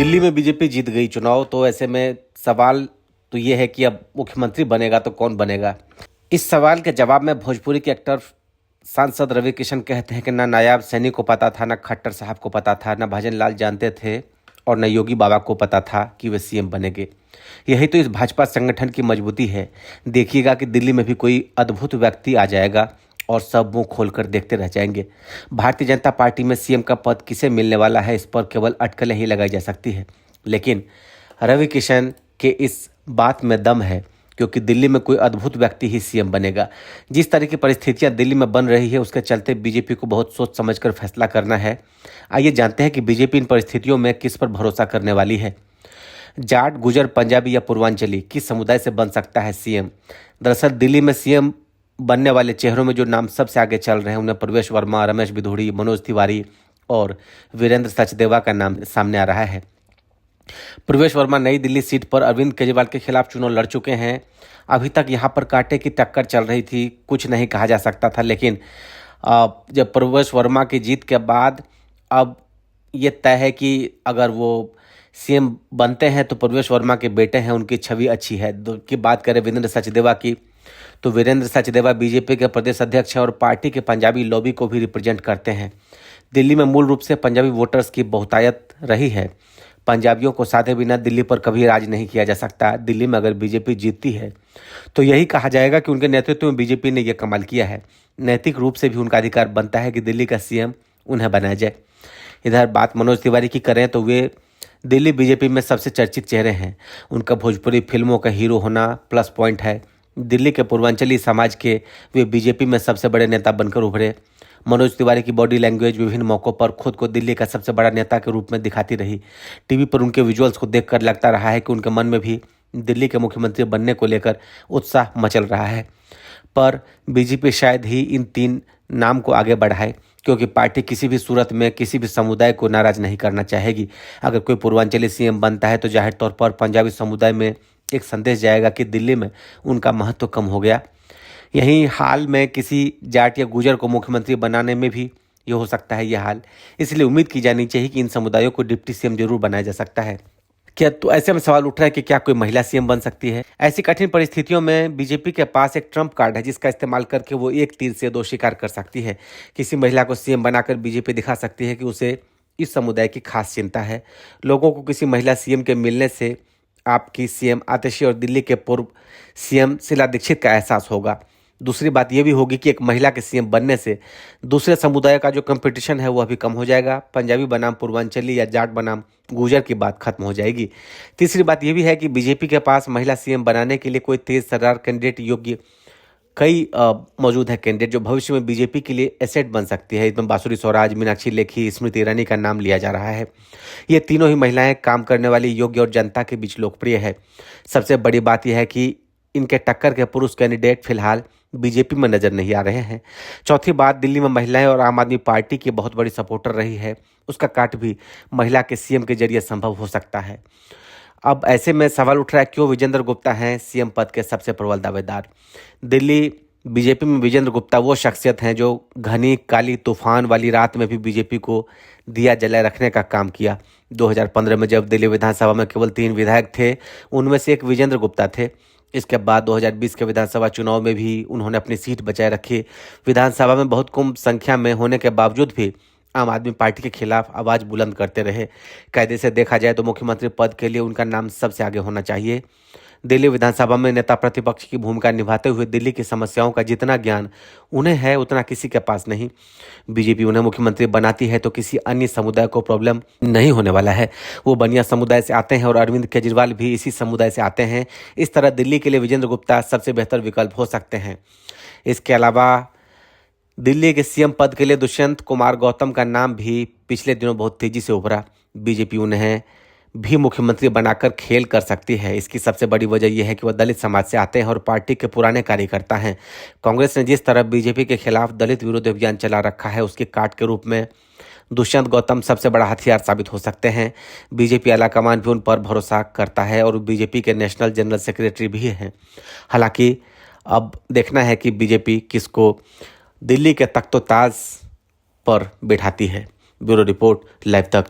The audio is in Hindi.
दिल्ली में बीजेपी जीत गई चुनाव, तो ऐसे में सवाल तो ये है कि अब मुख्यमंत्री बनेगा तो कौन बनेगा। इस सवाल के जवाब में भोजपुरी के एक्टर सांसद रवि किशन कहते हैं कि ना नायाब सैनी को पता था, ना खट्टर साहब को पता था, ना भजन लाल जानते थे और न योगी बाबा को पता था कि वे सीएम बनेंगे। यही तो इस भाजपा संगठन की मजबूती है। देखिएगा कि दिल्ली में भी कोई अद्भुत व्यक्ति आ जाएगा और सब मुंह खोलकर देखते रह जाएंगे। भारतीय जनता पार्टी में सीएम का पद किसे मिलने वाला है, इस पर केवल अटकलें ही लगाई जा सकती है। लेकिन रवि किशन के इस बात में दम है, क्योंकि दिल्ली में कोई अद्भुत व्यक्ति ही सीएम बनेगा। जिस तरह की परिस्थितियां दिल्ली में बन रही है, उसके चलते बीजेपी को बहुत सोच समझकर फैसला करना है। आइए जानते हैं कि बीजेपी इन परिस्थितियों में किस पर भरोसा करने वाली है। जाट, गुजर, पंजाबी या पूर्वांचली किस समुदाय से बन सकता है सीएम? दरअसल दिल्ली में सीएम बनने वाले चेहरों में जो नाम सबसे आगे चल रहे हैं, उनमें प्रवेश वर्मा, रमेश बिधूड़ी, मनोज तिवारी और वीरेंद्र सचदेवा का नाम सामने आ रहा है। प्रवेश वर्मा नई दिल्ली सीट पर अरविंद केजरीवाल के खिलाफ चुनाव लड़ चुके हैं। अभी तक यहां पर कांटे की टक्कर चल रही थी, कुछ नहीं कहा जा सकता था। लेकिन जब प्रवेश वर्मा की जीत के बाद अब ये तय है कि अगर वो सीएम बनते हैं तो प्रवेश वर्मा के बेटे हैं, उनकी छवि अच्छी है। की बात करें वीरेंद्र सचदेवा की, तो वीरेंद्र सचदेवा बीजेपी के प्रदेश अध्यक्ष हैं और पार्टी के पंजाबी लॉबी को भी रिप्रेजेंट करते हैं। दिल्ली में मूल रूप से पंजाबी वोटर्स की बहुतायत रही है। पंजाबियों को साधे बिना दिल्ली पर कभी राज नहीं किया जा सकता। दिल्ली में अगर बीजेपी जीतती है तो यही कहा जाएगा कि उनके नेतृत्व में बीजेपी ने यह कमाल किया है। नैतिक रूप से भी उनका अधिकार बनता है कि दिल्ली का सीएम उन्हें बनाया जाए। इधर बात मनोज तिवारी की करें तो वे दिल्ली बीजेपी में सबसे चर्चित चेहरे हैं। उनका भोजपुरी फिल्मों का हीरो होना प्लस पॉइंट है। दिल्ली के पूर्वांचली समाज के वे बीजेपी में सबसे बड़े नेता बनकर उभरे। मनोज तिवारी की बॉडी लैंग्वेज विभिन्न मौकों पर खुद को दिल्ली का सबसे बड़ा नेता के रूप में दिखाती रही। टीवी पर उनके विजुअल्स को देखकर लगता रहा है कि उनके मन में भी दिल्ली के मुख्यमंत्री बनने को लेकर उत्साह मचल रहा है। पर बीजेपी शायद ही इन तीन नाम को आगे बढ़ाए, क्योंकि पार्टी किसी भी सूरत में किसी भी समुदाय को नाराज नहीं करना चाहेगी। अगर कोई पूर्वांचली सीएम बनता है तो जाहिर तौर पर पंजाबी समुदाय में एक संदेश जाएगा कि दिल्ली में उनका महत्व कम हो गया। यहीं हाल में किसी जाट या गुजर को मुख्यमंत्री बनाने में भी ये हो सकता है यह हाल। इसलिए उम्मीद की जानी चाहिए कि इन समुदायों को डिप्टी सीएम जरूर बनाया जा सकता है। क्या तो ऐसे में सवाल उठ रहा है कि क्या कोई महिला सीएम बन सकती है? ऐसी कठिन परिस्थितियों में बीजेपी के पास एक ट्रम्प कार्ड है, जिसका इस्तेमाल करके वो एक तीर से दो शिकार कर सकती है। किसी महिला को सीएम बनाकर बीजेपी दिखा सकती है कि उसे इस समुदाय की खास चिंता है। लोगों को किसी महिला सीएम के मिलने से आपकी सीएम आतिशी और दिल्ली के पूर्व सीएम शीला दीक्षित का एहसास होगा। दूसरी बात यह भी होगी कि एक महिला के सीएम बनने से दूसरे समुदाय का जो कंपटीशन है वह भी कम हो जाएगा। पंजाबी बनाम पूर्वांचली या जाट बनाम गुजर की बात खत्म हो जाएगी। तीसरी बात यह भी है कि बीजेपी के पास महिला सीएम बनाने के लिए कोई तेज तर्रार कैंडिडेट योग्य कई मौजूद है कैंडिडेट, जो भविष्य में बीजेपी के लिए एसेट बन सकती है। इसमें बांसुरी स्वराज, मीनाक्षी लेखी, स्मृति ईरानी का नाम लिया जा रहा है। ये तीनों ही महिलाएं काम करने वाली, योग्य और जनता के बीच लोकप्रिय है। सबसे बड़ी बात यह है कि इनके टक्कर के पुरुष कैंडिडेट फिलहाल बीजेपी में नजर नहीं आ रहे हैं। चौथी बात, दिल्ली में महिलाएं और आम आदमी पार्टी की बहुत बड़ी सपोर्टर रही है। उसका काट भी महिला के सीएम के जरिए संभव हो सकता है। अब ऐसे में सवाल उठ रहा है, क्यों विजेंद्र गुप्ता हैं सीएम पद के सबसे प्रबल दावेदार? दिल्ली बीजेपी में विजेंद्र गुप्ता वो शख्सियत हैं जो घनी काली तूफान वाली रात में भी बीजेपी को दिया जलाए रखने का काम किया। 2015 में जब दिल्ली विधानसभा में केवल 3 विधायक थे, उनमें से एक विजेंद्र गुप्ता थे। इसके बाद 2020 के विधानसभा चुनाव में भी उन्होंने अपनी सीट बचाए रखी। विधानसभा में बहुत कम संख्या में होने के बावजूद भी आम आदमी पार्टी के खिलाफ आवाज बुलंद करते रहे। कायदे से देखा जाए तो मुख्यमंत्री पद के लिए उनका नाम सबसे आगे होना चाहिए। दिल्ली विधानसभा में नेता प्रतिपक्ष की भूमिका निभाते हुए दिल्ली की समस्याओं का जितना ज्ञान उन्हें है, उतना किसी के पास नहीं। बीजेपी उन्हें मुख्यमंत्री बनाती है तो किसी अन्य समुदाय को प्रॉब्लम नहीं होने वाला है। वो बनिया समुदाय से आते हैं और अरविंद केजरीवाल भी इसी समुदाय से आते हैं। इस तरह दिल्ली के लिए विजेंद्र गुप्ता सबसे बेहतर विकल्प हो सकते हैं। इसके अलावा दिल्ली के सीएम पद के लिए दुष्यंत कुमार गौतम का नाम भी पिछले दिनों बहुत तेजी से उभरा। बीजेपी उन्हें भी मुख्यमंत्री बनाकर खेल कर सकती है। इसकी सबसे बड़ी वजह यह है कि वह दलित समाज से आते हैं और पार्टी के पुराने कार्यकर्ता हैं। कांग्रेस ने जिस तरह बीजेपी के खिलाफ दलित विरोधी अभियान चला रखा है, उसकी काट के रूप में दुष्यंत गौतम सबसे बड़ा हथियार साबित हो सकते हैं। बीजेपी आलाकमान भी उन पर भरोसा करता है और बीजेपी के नेशनल जनरल सेक्रेटरी भी हैं। हालांकि अब देखना है कि बीजेपी किसको दिल्ली के तख्तो ताज पर बिठाती है। ब्यूरो रिपोर्ट, लाइव तक।